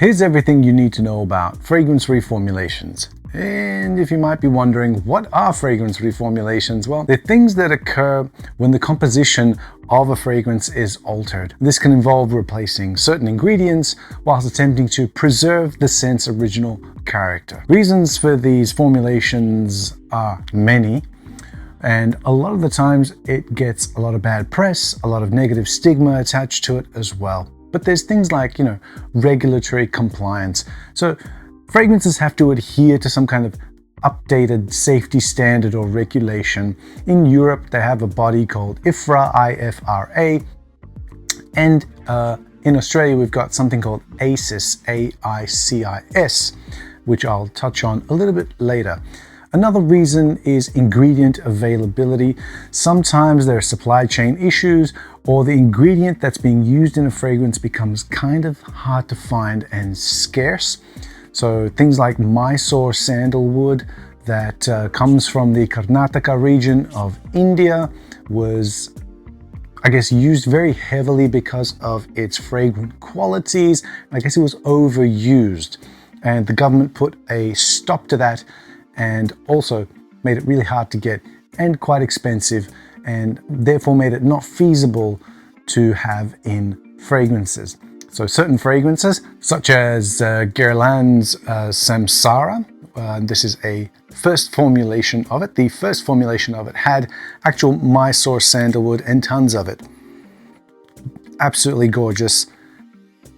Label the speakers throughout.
Speaker 1: Here's everything you need to know about fragrance reformulations. And if you might be wondering, what are fragrance reformulations? Well, they're things that occur when the composition of a fragrance is altered. This can involve replacing certain ingredients whilst attempting to preserve the scent's original character. Reasons for these formulations are many, and a lot of the times it gets a lot of bad press, a lot of negative stigma attached to it as well. But there's things like, regulatory compliance. So fragrances have to adhere to some kind of updated safety standard or regulation. In Europe, they have a body called IFRA, and in Australia, we've got something called AICIS, AICIS, which I'll touch on a little bit later. Another reason is ingredient availability. Sometimes there are supply chain issues, or the ingredient that's being used in a fragrance becomes kind of hard to find and scarce. So things like Mysore sandalwood that comes from the Karnataka region of India was, I guess, used very heavily because of its fragrant qualities. I guess it was overused, and the government put a stop to that and also made it really hard to get and quite expensive, and therefore made it not feasible to have in fragrances. So certain fragrances, such as Guerlain's Samsara, this is a first formulation of it. The first formulation of it had actual Mysore sandalwood and tons of it. Absolutely gorgeous.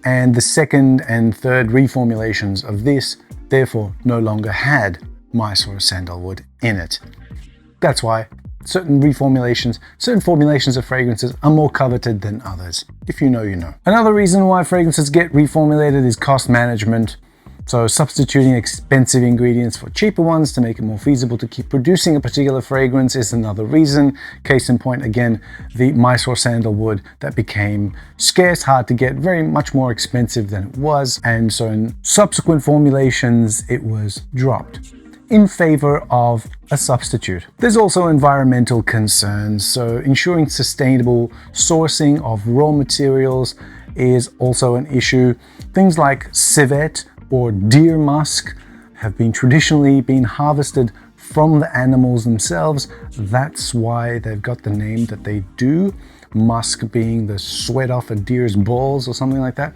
Speaker 1: And the second and third reformulations of this, therefore, no longer had Mysore sandalwood in it. That's why certain formulations of fragrances are more coveted than others. If you know, you know. Another reason why fragrances get reformulated is cost management. So substituting expensive ingredients for cheaper ones to make it more feasible to keep producing a particular fragrance is another reason. Case in point, again, the Mysore sandalwood that became scarce, hard to get, very much more expensive than it was. And so in subsequent formulations, it was dropped in favor of a substitute. There's also environmental concerns, so ensuring sustainable sourcing of raw materials is also an issue. Things like civet or deer musk have traditionally been harvested from the animals themselves. That's why they've got the name that they do, musk being the sweat off a deer's balls or something like that.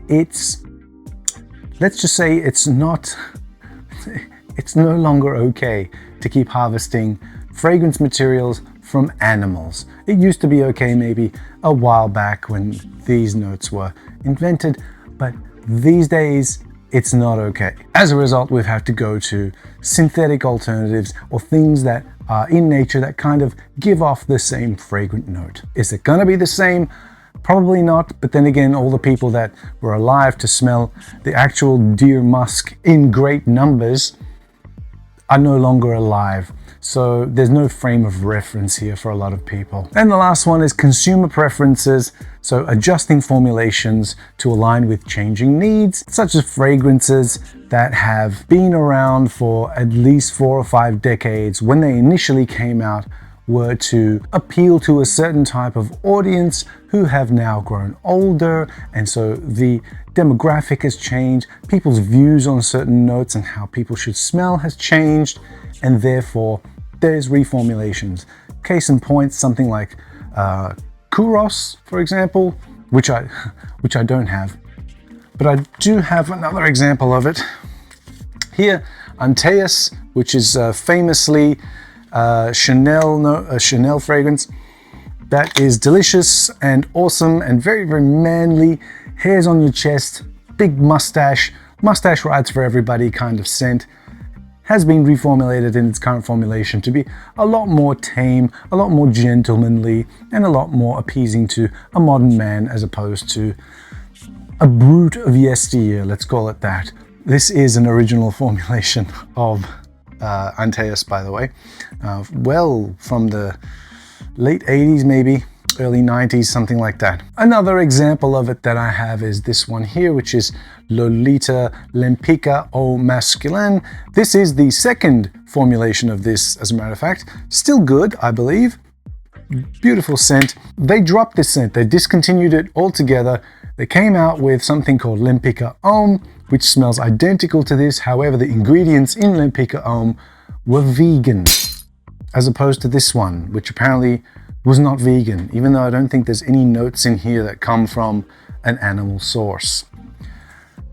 Speaker 1: Let's just say it's no longer okay to keep harvesting fragrance materials from animals. It used to be okay maybe a while back when these notes were invented, but these days it's not okay. As a result, we've had to go to synthetic alternatives or things that are in nature that kind of give off the same fragrant note. Is it gonna be the same? Probably not, but then again, all the people that were alive to smell the actual deer musk in great numbers are no longer alive. So there's no frame of reference here for a lot of people. And the last one is consumer preferences. So adjusting formulations to align with changing needs, such as fragrances that have been around for at least 4 or 5 decades when they initially came out were to appeal to a certain type of audience who have now grown older, and so the demographic has changed, people's views on certain notes and how people should smell has changed, and therefore there's reformulations. Case in point, something like Kouros, for example, which I don't have, but I do have another example of it here. Antaeus, which is famously a Chanel fragrance that is delicious and awesome and very, very manly. Hairs on your chest, big mustache rides for everybody kind of scent. Has been reformulated in its current formulation to be a lot more tame, a lot more gentlemanly, and a lot more appeasing to a modern man as opposed to a brute of yesteryear, let's call it that. This is an original formulation of Antaeus, by the way, well from the late 80s, maybe early 90s, something like that. Another example of it that I have is this one here, which is Lolita Lepicka au Masculin. This is the second formulation of this, as a matter of fact. Still good, I believe. Beautiful scent. They dropped this scent. They discontinued it altogether They came out with something called Lepicka Homme, which smells identical to this. However, the ingredients in Lepicka Homme were vegan, as opposed to this one, which apparently was not vegan, even though I don't think there's any notes in here that come from an animal source.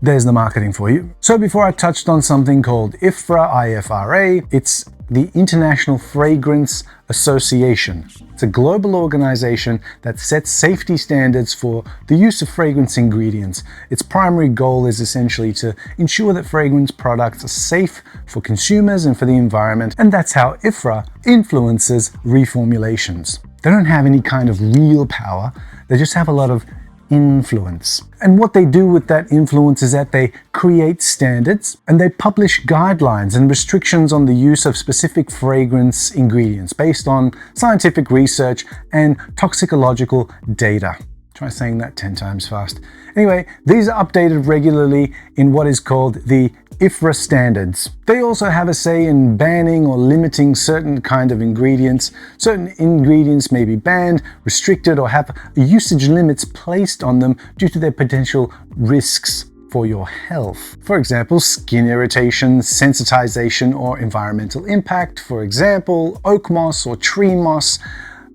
Speaker 1: There's the marketing for you. So before I touched on something called IFRA, it's the International Fragrance Association. It's a global organization that sets safety standards for the use of fragrance ingredients. Its primary goal is essentially to ensure that fragrance products are safe for consumers and for the environment, and that's how IFRA influences reformulations. They don't have any kind of real power, they just have a lot of influence. And what they do with that influence is that they create standards and they publish guidelines and restrictions on the use of specific fragrance ingredients based on scientific research and toxicological data. Try saying that 10 times fast. Anyway, these are updated regularly in what is called the IFRA Standards. They also have a say in banning or limiting certain kind of ingredients. Certain ingredients may be banned, restricted, or have usage limits placed on them due to their potential risks for your health. For example, skin irritation, sensitization, or environmental impact. For example, oak moss or tree moss.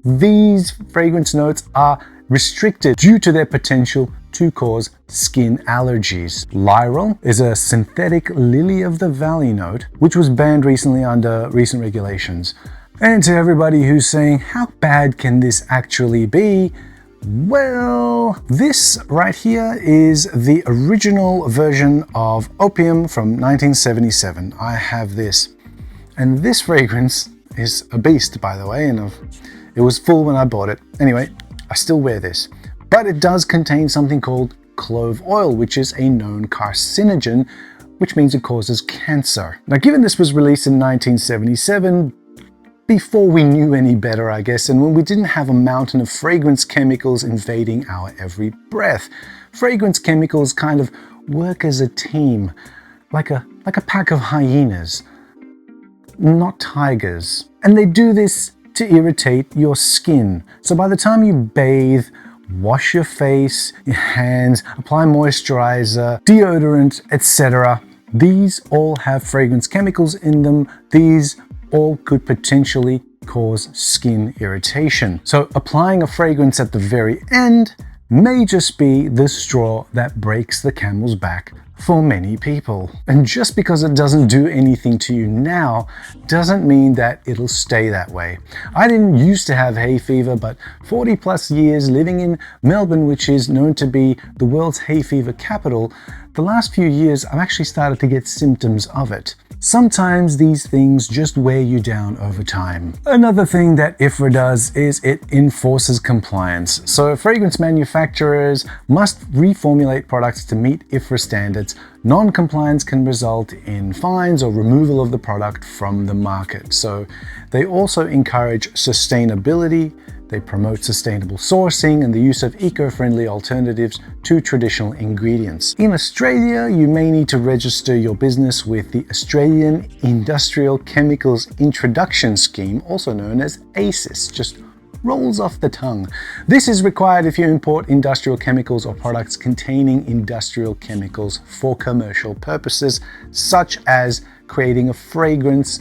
Speaker 1: These fragrance notes are restricted due to their potential to cause skin allergies. Lyral is a synthetic lily of the valley note, which was banned recently under recent regulations. And to everybody who's saying, how bad can this actually be? Well, this right here is the original version of Opium from 1977. I have this. And this fragrance is a beast, by the way, and it was full when I bought it. Anyway, I still wear this. But it does contain something called clove oil, which is a known carcinogen, which means it causes cancer. Now, given this was released in 1977, before we knew any better, I guess, and when we didn't have a mountain of fragrance chemicals invading our every breath, fragrance chemicals kind of work as a team, like a pack of hyenas, not tigers. And they do this to irritate your skin. So by the time you bathe, wash your face, your hands, apply moisturizer, deodorant, etc., these all have fragrance chemicals in them. These all could potentially cause skin irritation. So applying a fragrance at the very end may just be the straw that breaks the camel's back for many people. And just because it doesn't do anything to you now doesn't mean that it'll stay that way. I didn't used to have hay fever, but 40 plus years living in Melbourne, which is known to be the world's hay fever capital, the last few years I've actually started to get symptoms of it. Sometimes these things just wear you down over time. Another thing that IFRA does is it enforces compliance. So fragrance manufacturers must reformulate products to meet IFRA standards. Non-compliance can result in fines or removal of the product from the market. So they also encourage sustainability. They promote sustainable sourcing and the use of eco-friendly alternatives to traditional ingredients. In Australia, you may need to register your business with the Australian Industrial Chemicals Introduction Scheme, also known as AICIS. Just rolls off the tongue. This is required if you import industrial chemicals or products containing industrial chemicals for commercial purposes, such as creating a fragrance,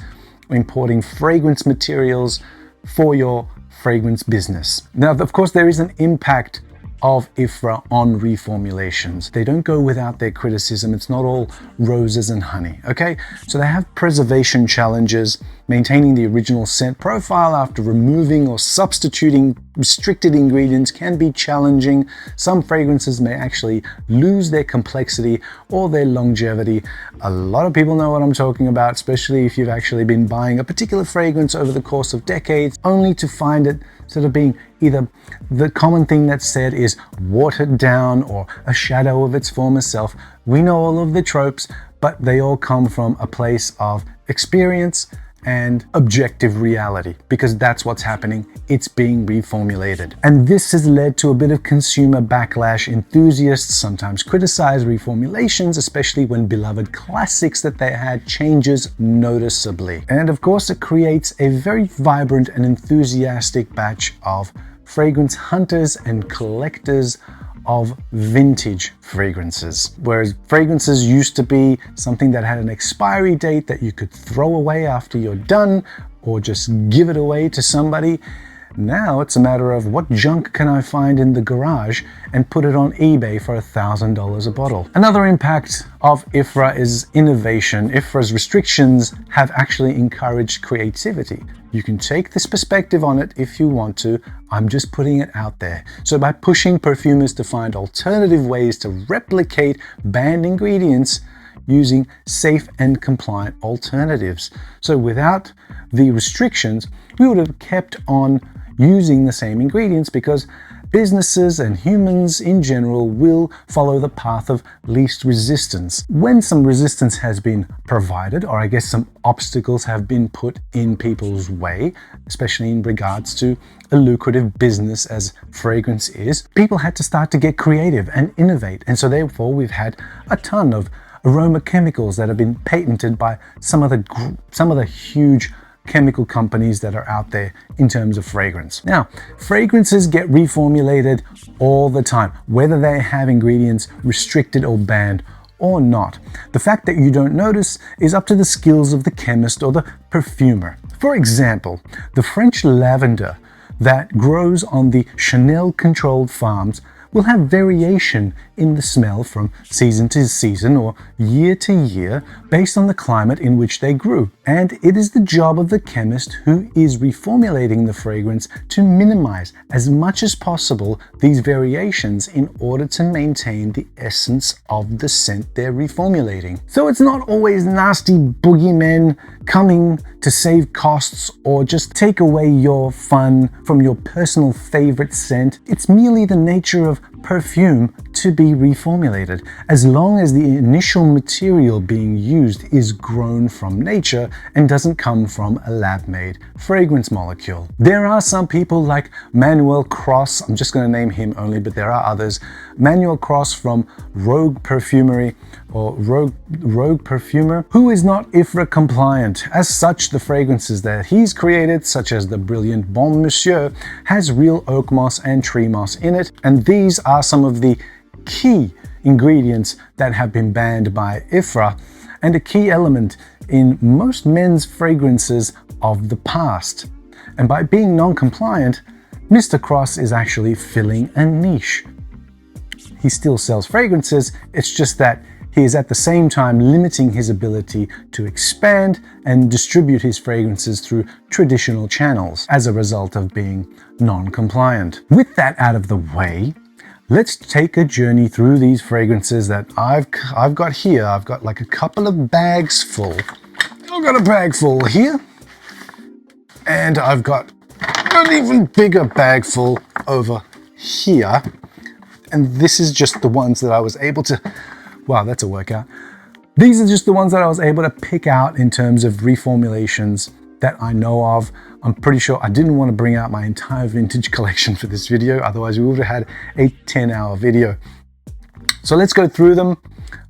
Speaker 1: or importing fragrance materials for your fragrance business. Now, of course, there is an impact of IFRA on reformulations. They don't go without their criticism. It's not all roses and honey, okay? So they have preservation challenges. Maintaining the original scent profile after removing or substituting restricted ingredients can be challenging. Some fragrances may actually lose their complexity or their longevity. A lot of people know what I'm talking about, especially if you've actually been buying a particular fragrance over the course of decades, only to find it sort of being either the common thing that's said is watered down or a shadow of its former self. We know all of the tropes, but they all come from a place of experience and objective reality, because that's what's happening. It's being reformulated. And this has led to a bit of consumer backlash. Enthusiasts sometimes criticize reformulations, especially when beloved classics that they had changes noticeably. And of course, it creates a very vibrant and enthusiastic batch of fragrance hunters and collectors of vintage fragrances. Whereas fragrances used to be something that had an expiry date that you could throw away after you're done or just give it away to somebody, now it's a matter of what junk can I find in the garage and put it on eBay for $1,000 a bottle. Another impact of IFRA is innovation. IFRA's restrictions have actually encouraged creativity. You can take this perspective on it if you want to. I'm just putting it out there. So by pushing perfumers to find alternative ways to replicate banned ingredients using safe and compliant alternatives. So without the restrictions, we would have kept on using the same ingredients because businesses and humans in general will follow the path of least resistance. When some resistance has been provided, or I guess some obstacles have been put in people's way, especially in regards to a lucrative business as fragrance is, people had to start to get creative and innovate. And so therefore we've had a ton of aroma chemicals that have been patented by some of the huge chemical companies that are out there in terms of fragrance. Now, fragrances get reformulated all the time, whether they have ingredients restricted or banned or not. The fact that you don't notice is up to the skills of the chemist or the perfumer. For example, the French lavender that grows on the Chanel-controlled farms will have variation in the smell from season to season or year to year based on the climate in which they grew. And it is the job of the chemist who is reformulating the fragrance to minimize as much as possible these variations in order to maintain the essence of the scent they're reformulating. So it's not always nasty boogeymen coming to save costs or just take away your fun from your personal favorite scent. It's merely the nature of perfume to be reformulated, as long as the initial material being used is grown from nature and doesn't come from a lab-made fragrance molecule. There are some people like Manuel Cross, I'm just going to name him only, but there are others. Manuel Cross from Rogue Perfumery, or Rogue Perfumer, who is not IFRA compliant. As such, the fragrances that he's created, such as the brilliant Bon Monsieur, has real oak moss and tree moss in it, and these are some of the key ingredients that have been banned by IFRA and a key element in most men's fragrances of the past. And by being non-compliant, Mr. Cross is actually filling a niche. He still sells fragrances, it's just that he is at the same time limiting his ability to expand and distribute his fragrances through traditional channels as a result of being non-compliant. With that out of the way, let's take a journey through these fragrances that I've got here. I've got like a couple of bags full. I've got a bag full here, and I've got an even bigger bag full over here. And this is just the ones that I was able to, wow, that's a workout. These are just the ones that I was able to pick out in terms of reformulations that I know of. I'm pretty sure I didn't want to bring out my entire vintage collection for this video, otherwise we would have had a 10-hour video. So let's go through them.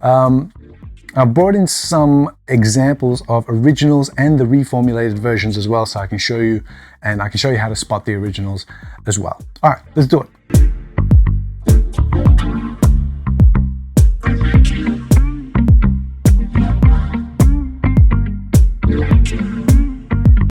Speaker 1: I've brought in some examples of originals and the reformulated versions as well, so I can show you, and I can show you how to spot the originals as well. All right, let's do it.